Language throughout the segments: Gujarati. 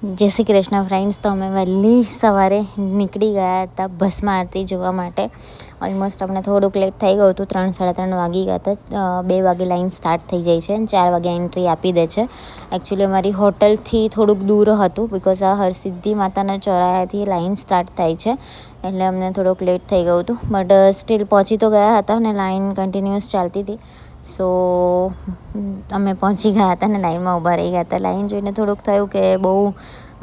જય શ્રી કૃષ્ણ ફ્રેન્ડ્સ. તો અમે વહેલી સવારે નીકળી ગયા હતા ભસ્મ આરતી જોવા માટે. ઓલમોસ્ટ અમને થોડુંક લેટ થઈ ગયું હતું, 3-3:30 વાગી ગયા હતા. 2 વાગે લાઈન સ્ટાર્ટ થઈ જાય છે અને 4 વાગે એન્ટ્રી આપી દે છે. એકચ્યુઅલી અમારી હોટલથી થોડુંક દૂર હતું બિકોઝ આ હરસિદ્ધિ માતાના ચોરાયાથી લાઈન સ્ટાર્ટ થાય છે, એટલે અમને થોડુંક લેટ થઈ ગયું હતું. બટ સ્ટીલ પહોંચી તો ગયા હતા અને લાઈન કન્ટિન્યુઅસ ચાલતી હતી. સો અમે પહોંચી ગયા હતા અને લાઈનમાં ઊભા રહી ગયા હતા. લાઈન જોઈને થોડુંક થયું કે બહુ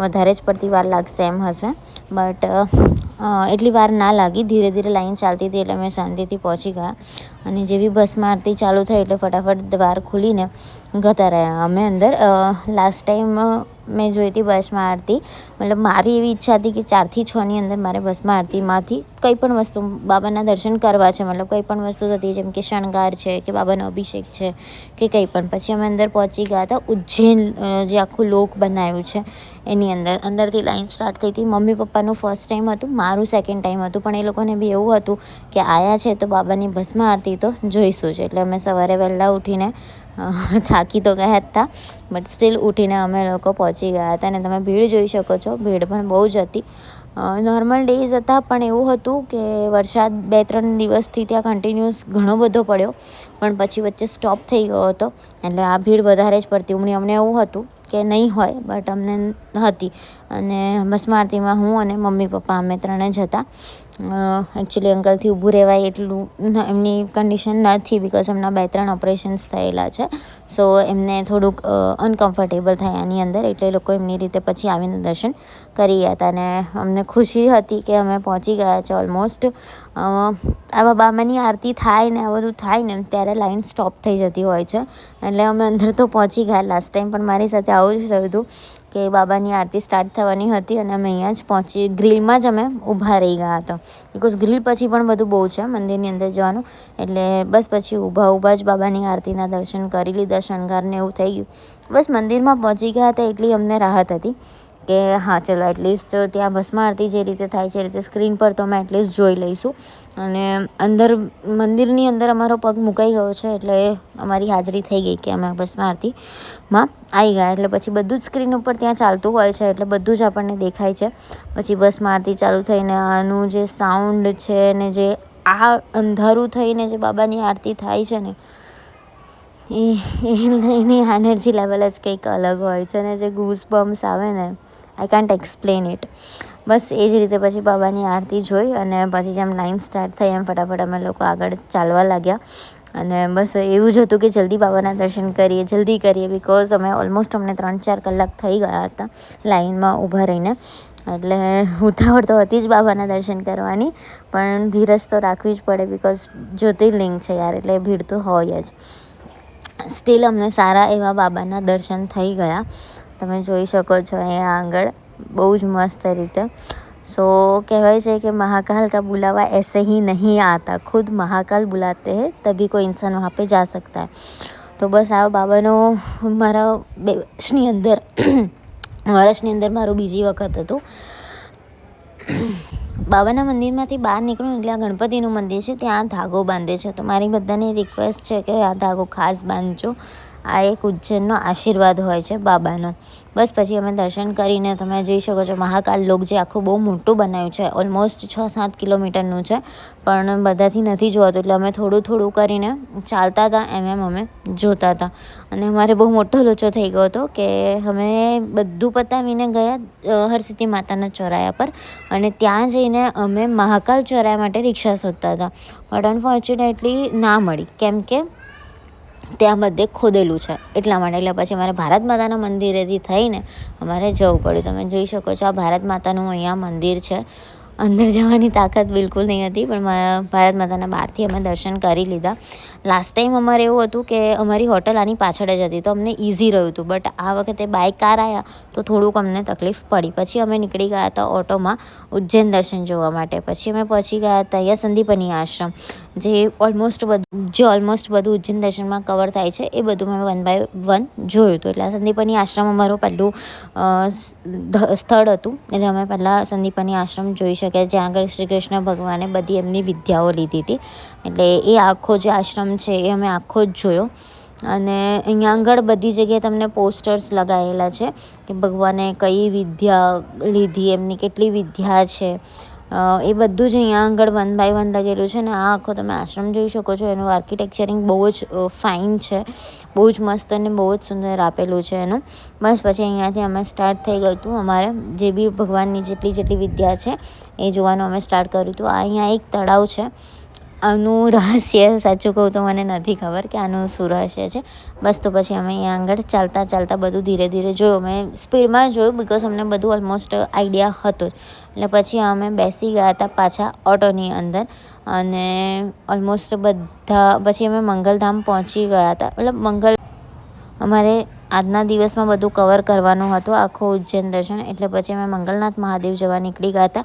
વધારે જ પડતી વાર લાગશે એમ હશે, બટ એટલી વાર ના લાગી. ધીરે ધીરે લાઈન ચાલતી હતી એટલે અમે શાંતિથી પહોંચી ગયા. અને જેવી ભસ્મ આરતી ચાલુ થઈ એટલે ફટાફટ દ્વાર ખુલીને જતા રહ્યા અમે અંદર. લાસ્ટ ટાઈમ મેં જોઈ હતી ભસ્મ આરતી, મતલબ મારી એવી ઈચ્છા હતી કે 4 થી 6ની અંદર મારે ભસ્મ આરતીમાંથી કંઈ પણ વસ્તુ બાબાના દર્શન કરવા છે, મતલબ કંઈ પણ વસ્તુ થતી, જેમ કે શણગાર છે કે બાબાનો અભિષેક છે કે કંઈ પણ. પછી અમે અંદર પહોંચી ગયા હતા. ઉજ્જૈન જે આખું લોક બનાવ્યું છે એની અંદરથી લાઈન સ્ટાર્ટ થઈ હતી. મમ્મી પપ્પાનું ફર્સ્ટ ટાઈમ હતું, મારું સેકન્ડ ટાઈમ હતું, પણ એ લોકોને બી એવું હતું કે આયા છે તો બાબાની ભસ્મ આરતી તો જોઈશું જ. એટલે અમે સવારે વહેલા ઉઠીને થાકી તો ગયા હતા, બટ સ્ટીલ ઉઠીને અમે લોકો પહોંચી ગયા હતા. અને તમે ભીડ જોઈ શકો છો, ભીડ પણ બહુ જ હતી. નોર્મલ ડેઝ હતા, પણ એવું હતું કે વરસાદ 2-3 દિવસથી ત્યાં કન્ટિન્યુઅસ ઘણો બધો પડ્યો, પણ પછી વચ્ચે સ્ટોપ થઈ ગયો હતો, એટલે આ ભીડ વધારે જ પડતી. અમને એવું હતું કે નહીં હોય, બટ અમને હતી. અને ભસ્મ આરતીમાં હું અને મમ્મી પપ્પા અમે 3 જ હતા. એકચ્યુઅલી અંકલથી ઊભું રહેવાય એટલું એમની કન્ડિશન નથી, બિકોઝ એમના 2-3 ઓપરેશન્સ થયેલા છે. સો એમને થોડુંક અનકમ્ફર્ટેબલ થયા એની અંદર, એટલે એ લોકો એમની રીતે પછી આવીને દર્શન કરી ગયા હતા. અને અમને ખુશી હતી કે અમે પહોંચી ગયા છે ઓલમોસ્ટ. આવા બાબાની આરતી થાય ને આ બધું થાય ને ત્યારે લાઈન સ્ટોપ થઈ જતી હોય છે, એટલે અમે અંદર તો પહોંચી ગયા. લાસ્ટ ટાઈમ પણ મારી સાથે આવું જ થયું હતું કે બાબાની આરતી સ્ટાર્ટ થવાની હતી અને અમે અહીંયા જ પહોંચી, ગ્રીલમાં જ અમે ઊભા રહી ગયા હતા, બિકોઝ ગ્રીલ પછી પણ બધું બહુ છે મંદિરની અંદર જવાનું. એટલે બસ પછી ઊભા જ બાબાની આરતીના દર્શન કરી લીધા, શણગારને એવું થઈ ગયું. બસ મંદિરમાં પહોંચી ગયા હતા એટલી અમને રાહત હતી કે હા ચલો એટલીસ્ટ ત્યાં ભસ્મ આરતી જે રીતે થાય છે એ રીતે સ્ક્રીન પર તો અમે એટલીસ્ટ જોઈ લઈશું. અને અંદર મંદિરની અંદર અમારો પગ મુકાઈ ગયો છે, એટલે અમારી હાજરી થઈ ગઈ કે અમે ભસ્મ આરતીમાં આવી ગયા. એટલે પછી બધું જ સ્ક્રીન ઉપર ત્યાં ચાલતું હોય છે, એટલે બધું જ આપણને દેખાય છે. પછી ભસ્મ આરતી ચાલુ થઈને આનું જે સાઉન્ડ છે ને જે આ અંધારું થઈને જે બાબાની આરતી થાય છે ને એની એનર્જી લેવલ જ કંઈક અલગ હોય છે, ને જે ગૂઝ બમ્સ આવે ને આઈ કાન્ટ એક્સપ્લેન ઇટ. બસ એ જ રીતે પછી બાબાની આરતી જોઈ અને પછી જેમ લાઈન સ્ટાર્ટ થઈ એમ ફટાફટ અમે લોકો આગળ ચાલવા લાગ્યા. અને બસ એવું જ હતું કે જલ્દી બાબાના દર્શન કરીએ, જલ્દી કરીએ, બિકોઝ અમને 3-4 કલાક થઈ ગયા હતા લાઈનમાં ઊભા રહીને. એટલે ઉતાવળ તો હતી જ બાબાના દર્શન કરવાની, પણ ધીરજ તો રાખવી જ પડે, બિકોઝ જ્યોતિર્લિંગ છે યાર, એટલે ભીડ તો હોય જ. સ્ટીલ અમને સારા એવા બાબાના દર્શન થઈ ગયા. તમે જોઈ શકો છો અહીંયા આગળ બહુ જ મસ્ત રીતે. સો કહેવાય છે કે महाकाल का बुलावा ऐसे ही नहीं आता, खुद महाकाल बुलाते हैं तभी कोई इंसान वहाँ पे जा सकता है. તો બસ આ બાબાનો મારા વર્ષની અંદર મારું બીજી વખત હતું. બાબાના મંદિરમાંથી બહાર નીકળું એટલે આ ગણપતિનું મંદિર છે, ત્યાં ધાગો બાંધે છે. તો મારી બધાની રિક્વેસ્ટ છે કે આ ધાગો ખાસ બાંધજો, આ એક ઉજ્જૈનનો આશીર્વાદ હોય છે બાબાનો. બસ પછી અમે દર્શન કરીને તમે જોઈ શકો છો મહાકાલ લોક જે આખું બહુ મોટું બનાવ્યું છે, ઓલમોસ્ટ 6-7 કિલોમીટરનું છે, પણ બધાથી નથી જોવાતું, એટલે અમે થોડું કરીને ચાલતા હતા એમ અમે જોતા હતા. અને અમારે બહુ મોટો લોચો થઈ ગયો હતો કે અમે બધું પતાવીને ગયા હરસિદ્ધિ માતાના ચોરાયા પર, અને ત્યાં જઈને અમે મહાકાલ ચોરાયા માટે રિક્ષા શોધતા હતા, બટ અનફોર્ચ્યુનેટલી ના મળી, કેમ કે ત્યાં બધે ખોદેલું છે એટલા માટે. એટલે પછી અમારે ભારત માતાના મંદિરેથી થઈને અમારે જવું પડ્યું. તમે જોઈ શકો છો આ ભારત માતાનું અહીંયા મંદિર છે. અંદર જવાની તાકાત બિલકુલ નહીં હતી, પણ ભારત માતાના બહારથી અમે દર્શન કરી લીધા. લાસ્ટ ટાઈમ અમારે એવું હતું કે અમારી હોટલ આની પાછળ જ હતી, તો અમને ઇઝી રહ્યું હતું, બટ આ વખતે બાય કાર આવ્યા તો થોડુંક અમને તકલીફ પડી. પછી અમે નીકળી ગયા હતા ઓટોમાં ઉજ્જૈન દર્શન જોવા માટે. પછી અમે પહોંચી ગયા હતા અહીંયા સંદીપની આશ્રમ, જે ઓલમોસ્ટ બધું ઉજ્જૈન દર્શનમાં કવર થાય છે, એ બધું મેં 1 by 1 જોયું હતું. એટલે આ સંદીપની આશ્રમ અમારું પહેલું સ્થળ હતું, એટલે અમે પહેલાં સંદીપની આશ્રમ જોઈ શક્યા, જ્યાં આગળ શ્રી કૃષ્ણ ભગવાને બધી એમની વિદ્યાઓ લીધી હતી. એટલે એ આખો જે આશ્રમ છે એ અમે આખો જ જોયો. અને અહીંયા આગળ બધી જગ્યાએ તમને પોસ્ટર્સ લગાવેલા છે કે ભગવાને કઈ વિદ્યા લીધી, એમની કેટલી વિદ્યા છે, એ બધું જ અહીંયા આગળ 1 બાય 1 લગેલું છે. ને આ આખો તમે આશ્રમ જોઈ શકો છો. એનું આર્કિટેક્ચરિંગ બહુ જ ફાઇન છે, બહુ જ મસ્ત અને બહુ જ સુંદર આપેલું છે એનું. બસ પછી અહીંયાથી અમે સ્ટાર્ટ થઈ ગયું હતું અમારે જે બી ભગવાનની જેટલી વિદ્યા છે એ જોવાનું અમે સ્ટાર્ટ કર્યું હતું. અહીંયા એક તળાવ છે. આનું રહસ્ય સાચું કહું તો મને નથી ખબર કે આનું શું રહસ્ય છે. બસ તો પછી અમે અહીંયા આગળ ચાલતા બધું ધીરે ધીરે જોયું. મેં સ્પીડમાં જોયું બિકોઝ અમને બધું ઓલમોસ્ટ આઈડિયા હતો જ. એટલે પછી અમે બેસી ગયા હતા પાછા ઓટોની અંદર અને ઓલમોસ્ટ બધા પછી અમે મંગલધામ પહોંચી ગયા હતા. મતલબ અમારે આજના દિવસમાં બધું કવર કરવાનું હતું, આખું ઉજ્જૈન દર્શન. એટલે પછી અમે મંગલનાથ મહાદેવ જવા નીકળી ગયા હતા.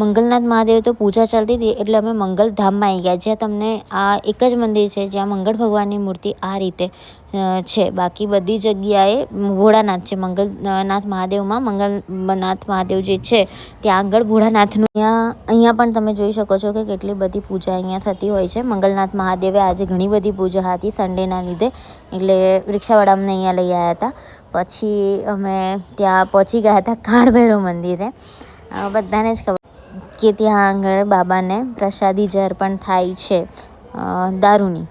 મંગલનાથ મહાદેવ તો પૂજા ચાલતી હતી એટલે અમે મંગલધામમાં આવી ગયા, જ્યાં તમને આ એક જ મંદિર છે જ્યાં મંગળ ભગવાનની મૂર્તિ આ રીતે છે. બાકી બધી જગ્યાએ ભોળાનાથ છે. મંગલનાથ મહાદેવમાં મંગલનાથ મહાદેવ જે છે ત્યાં આગળ ભોળાનાથનું અહીંયા પણ તમે જોઈ શકો છો કે કેટલી બધી પૂજા અહીંયા થતી હોય છે. મંગલનાથ મહાદેવે આજે ઘણી બધી પૂજા હતી સન્ડેના લીધે, એટલે રિક્ષાવાળા અમને અહીંયા લઈ આવ્યા હતા. પછી અમે ત્યાં પહોંચી ગયા હતા કાળભૈરવ મંદિરે. બધાને જ ખબર કે ત્યાં આગળ બાબાને પ્રસાદી જે અર્પણ થાય છે દારૂની,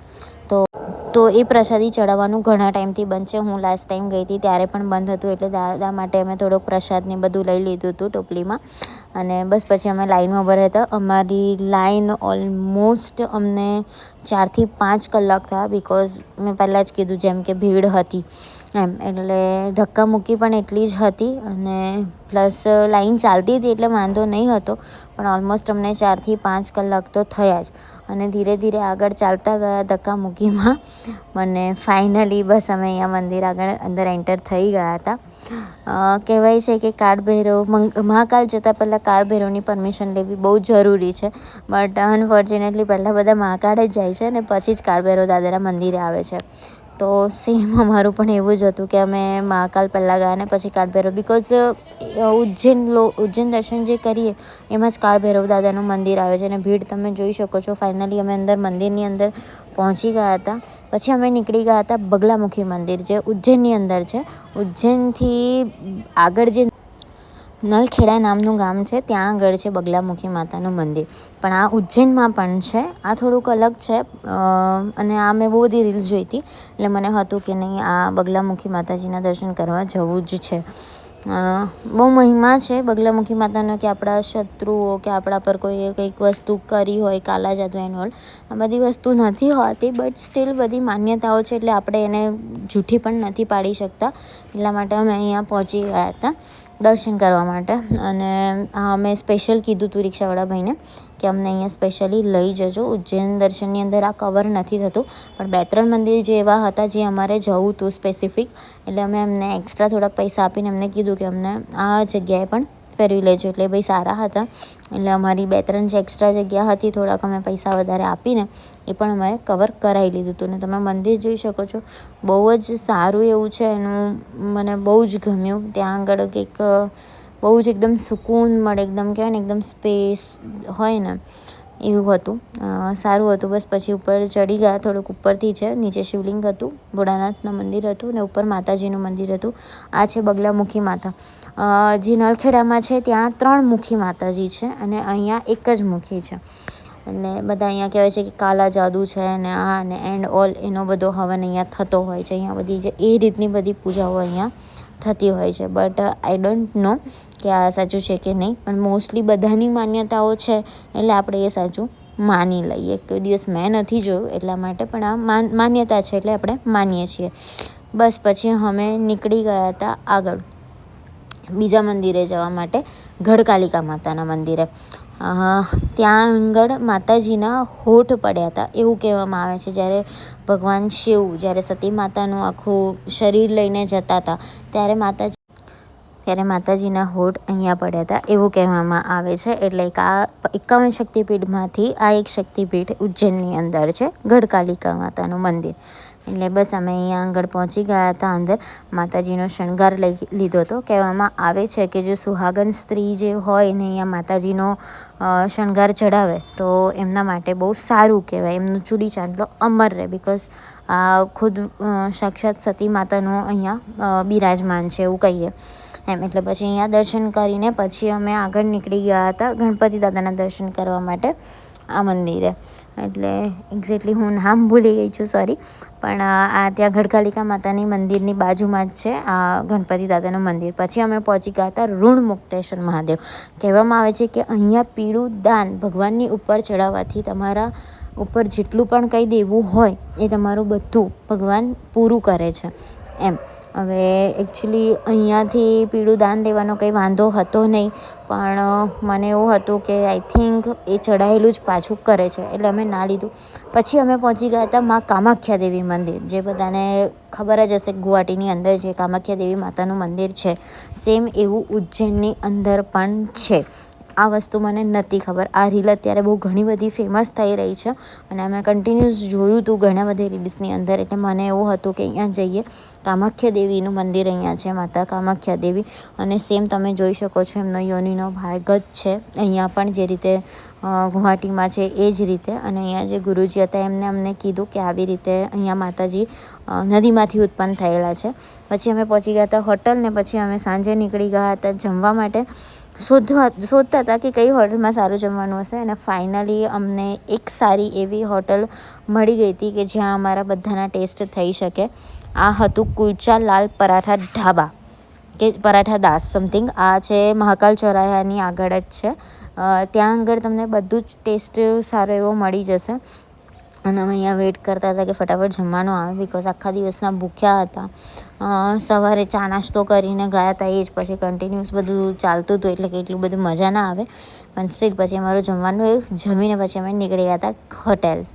તો એ પ્રસાદી ચડાવવાનું ઘણા ટાઈમથી બંધ છે. હું લાસ્ટ ટાઈમ ગઈ હતી ત્યારે પણ બંધ હતું, એટલે દાદા માટે અમે થોડોક પ્રસાદને બધું લઈ લીધું હતું ટોપલીમાં. અને બસ પછી અમે લાઈનમાં ઊભા હતા. અમારી લાઈન ઓલમોસ્ટ અમને 4 થી 5 કલાક થયા, બિકોઝ મેં પહેલાં જ કીધું જેમ કે ભીડ હતી એમ, એટલે ધક્કામુક્કી પણ એટલી જ હતી. અને પ્લસ લાઈન ચાલતી હતી એટલે વાંધો નહીં હતો, પણ ઓલમોસ્ટ અમને 4 થી 5 કલાક તો થયા જ. અને ધીરે ધીરે આગળ ચાલતા ગયા ધક્કામુક્કીમાં મને ફાઇનલી બસ અમે અહીંયા મંદિર આગળ અંદર એન્ટર થઈ ગયા હતા. કહેવાય છે કે કાળભૈરવ મહાકાલ જતાં પહેલાં કાળભૈરવની પરમિશન લેવી બહુ જરૂરી છે, બટ અનફોર્ચ્યુનેટલી પહેલાં બધા મહાકાળ જ જાય છે અને પછી જ કાળભૈરવ દાદાના મંદિરે આવે છે. તો સેમ અમારું પણ એવું જ હતું કે અમે મહાકાલ પહેલાં ગયા ને પછી કાળભૈરવ, બિકોઝ ઉજ્જૈન દર્શન જે કરીએ એમાં જ કાળભૈરવ દાદાનું મંદિર આવે છે. અને ભીડ તમે જોઈ શકો છો. ફાઇનલી અમે મંદિરની અંદર પહોંચી ગયા હતા. પછી અમે નીકળી ગયા હતા બગલામુખી મંદિર જે ઉજ્જૈનની અંદર છે. ઉજ્જૈનથી આગળ જે નલખેડા નામનું ગામ છે ત્યાં આગળ છે બગલામુખી માતાનું મંદિર, પણ આ ઉજ્જૈનમાં પણ છે. આ થોડુંક અલગ છે અને આ મેં બહુ બધી રીલ્સ જોઈ હતી એટલે મને હતું કે નહીં આ બગલામુખી માતાજીના દર્શન કરવા જવું જ છે. બહુ મહિમા છે બગલામુખી માતાનો કે આપણા શત્રુઓ કે આપણા પર કોઈએ કંઈક વસ્તુ કરી હોય, કાલા જાદુ એન્ડ ઓલ, આ બધી વસ્તુ નથી હોતી, બટ સ્ટીલ બધી માન્યતાઓ છે એટલે આપણે એને જૂઠી પણ નથી પાડી શકતા. એટલા માટે અમે અહીંયા પહોંચી ગયા હતા દર્શન કરવા માટે. અને અમે સ્પેશિયલ કીધું હતું રિક્ષાવાળા ભાઈને કે અમને અહીંયા સ્પેશિયલી લઈ જજો. ઉજ્જૈન દર્શનની અંદર આ કવર નથી થતું, પણ 2-3 મંદિર જે એવા હતા જે અમારે જવું હતું સ્પેસિફિક, એટલે અમે એમને એક્સ્ટ્રા થોડાક પૈસા આપીને એમને કીધું કે અમને આ જગ્યાએ પણ ફેરવી લેજો. એટલે ભાઈ સારા હતા, એટલે અમારી 2-3 જે એક્સ્ટ્રા જગ્યા હતી થોડાક અમે પૈસા વધારે આપીને એ પણ અમે કવર કરાવી લીધું હતું. ને તમે મંદિર જોઈ શકો છો, બહુ જ સારું એવું છે. એનું મને બહુ જ ગમ્યું. ત્યાં આગળ કંઈક બહુ જ એકદમ સુકૂન મળે, એકદમ કહેવાય ને એકદમ સ્પેસ હોય ને એવું હતું, સારું હતું. બસ પછી ઉપર ચડી ગયા. થોડુંક ઉપરથી છે, નીચે શિવલિંગ હતું, ભોળાનાથનું મંદિર હતું ને ઉપર માતાજીનું મંદિર હતું. આ છે બગલામુખી માતા. જે નલખેડામાં છે ત્યાં 3 મુખી માતાજી છે અને અહીંયા એક જ મુખી છે. એટલે બધા અહીંયા કહેવાય છે કે કાલા જાદુ છે ને આ ને એન્ડ ઓલ, એનો બધો હવન અહીંયા થતો હોય છે. અહીંયા બધી જે એ રીતની બધી પૂજાઓ અહીંયા થતી હોય છે. બટ આઈ ડોન્ટ નો કે આ સાચું છે કે નહીં, પણ મોસ્ટલી બધાની માન્યતાઓ છે એટલે આપણે એ સાચું માની લઈએ. કોઈ દિવસ મેં નથી જોયું એટલા માટે, પણ આ માન્યતા છે એટલે આપણે માનીએ છીએ. બસ પછી અમે નીકળી ગયા હતા આગળ બીજા મંદિરે જવા માટે, ગઢકાલિકા માતાના મંદિરે. ત્યાં આગળ માતાજીના હોઠ પડ્યા હતા એવું કહેવામાં આવે છે. જ્યારે ભગવાન શિવ જ્યારે સતી માતાનું આખું શરીર લઈને જતા હતા ત્યારે માતાજીના હોઠ અહીંયા પડ્યા હતા એવું કહેવામાં આવે છે. એટલે આ 51 શક્તિપીઠમાંથી આ એક શક્તિપીઠ ઉજ્જૈનની અંદર છે, ગઢકાલિકા માતાનું મંદિર. એટલે બસ અમે અહીંયા આગળ પહોંચી ગયા હતા. અંદર માતાજીનો શણગાર લઈ લીધો હતો. કહેવામાં આવે છે કે જો સુહાગન સ્ત્રી જે હોય ને અહીંયા માતાજીનો શણગાર ચડાવે તો એમના માટે બહુ સારું કહેવાય, એમનો ચૂડી ચાંદલો અમર રહે. બિકોઝ ખુદ સાક્ષાત સતી માતાનું અહીંયા બિરાજમાન છે એવું કહીએ એમ. એટલે પછી અહીંયા દર્શન કરીને પછી અમે આગળ નીકળી ગયા હતા ગણપતિ દાદાના દર્શન કરવા માટે આ મંદિરે. એટલે એક્ઝેક્ટલી હું નામ ભૂલી ગઈ છું, સોરી. પણ આ ત્યાં ગઢકાલિકા માતાની મંદિરની બાજુમાં જ છે આ ગણપતિ દાદાનું મંદિર. પછી અમે પહોંચી ગયા હતા ઋણમુક્તેશ્વર મહાદેવ. કહેવામાં આવે છે કે અહીંયા પીળું દાન ભગવાનની ઉપર ચડાવવાથી તમારા ઉપર જેટલું પણ કંઈ દેવું હોય એ તમારું બધું ભગવાન પૂરું કરે છે એમ. હવે એકચ્યુઅલી અહીંયાથી પીળું દાન દેવાનો કંઈ વાંધો હતો નહીં, પણ મને એવું હતું કે આઈ થિંક એ ચડાવેલું જ પાછું કરે છે, એટલે અમે ના લીધું. પછી અમે પહોંચી ગયા હતા મા કામાખ્યા દેવી મંદિર. જે બધાને ખબર જ હશે ગુવાહાટીની અંદર જે કામાખ્યા દેવી માતાનું મંદિર છે, સેમ એવું ઉજ્જૈનની અંદર પણ છે. આ વસ્તુ મને નહોતી ખબર. આ રીલ અત્યારે બહુ ઘણી બધી ફેમસ થઈ રહી છે અને અમે કન્ટિન્યુઅસ જોયું હતું ઘણા બધા રીલ્સની અંદર. એટલે મને એવું હતું કે અહીંયા જઈએ. કામાખ્યા દેવીનું મંદિર અહીંયા છે, માતા કામાખ્યા દેવી. અને સેમ તમે જોઈ શકો છો એમનો યોનિનો ભાગ જ છે અહીંયા પણ, જે રીતે ગુવાહાટીમાં છે એ જ રીતે. અને અહીંયા જે ગુરુજી હતા એમને અમને કીધું કે આવી રીતે અહીંયા માતાજી નદીમાંથી ઉત્પન્ન થયેલા છે. પછી અમે પહોંચી ગયા હતા હોટલ ને પછી અમે સાંજે નીકળી ગયા હતા જમવા માટે. શોધતા હતા કે કઈ હોટલમાં સારું જમવાનું હશે અને ફાઇનલી અમને એક સારી એવી હોટલ મળી ગઈ હતી કે જ્યાં અમારા બધાના ટેસ્ટ થઈ શકે. આ હતું કુલચા લાલ પરાઠા ઢાબા કે પરાઠા દાસ સમથિંગ. આ છે મહાકાલ ચોરાયાની આગળ જ છે. ત્યાં આગળ તમને બધું જ ટેસ્ટ સારો એવો મળી જશે. અને અમે અહીંયા વેઇટ કરતા હતા કે ફટાફટ જમવાનું આવે, બિકોઝ આખા દિવસના ભૂખ્યા હતા. સવારે ચા નાસ્તો કરીને ગયા હતા એ જ, પછી કન્ટિન્યુઅસ બધું ચાલતું હતું એટલે કે એટલું બધું મજા ના આવે. પણ સ્ટીલ પછી અમારું જમવાનું જમીને પછી અમે નીકળી ગયા હતા હોટેલ.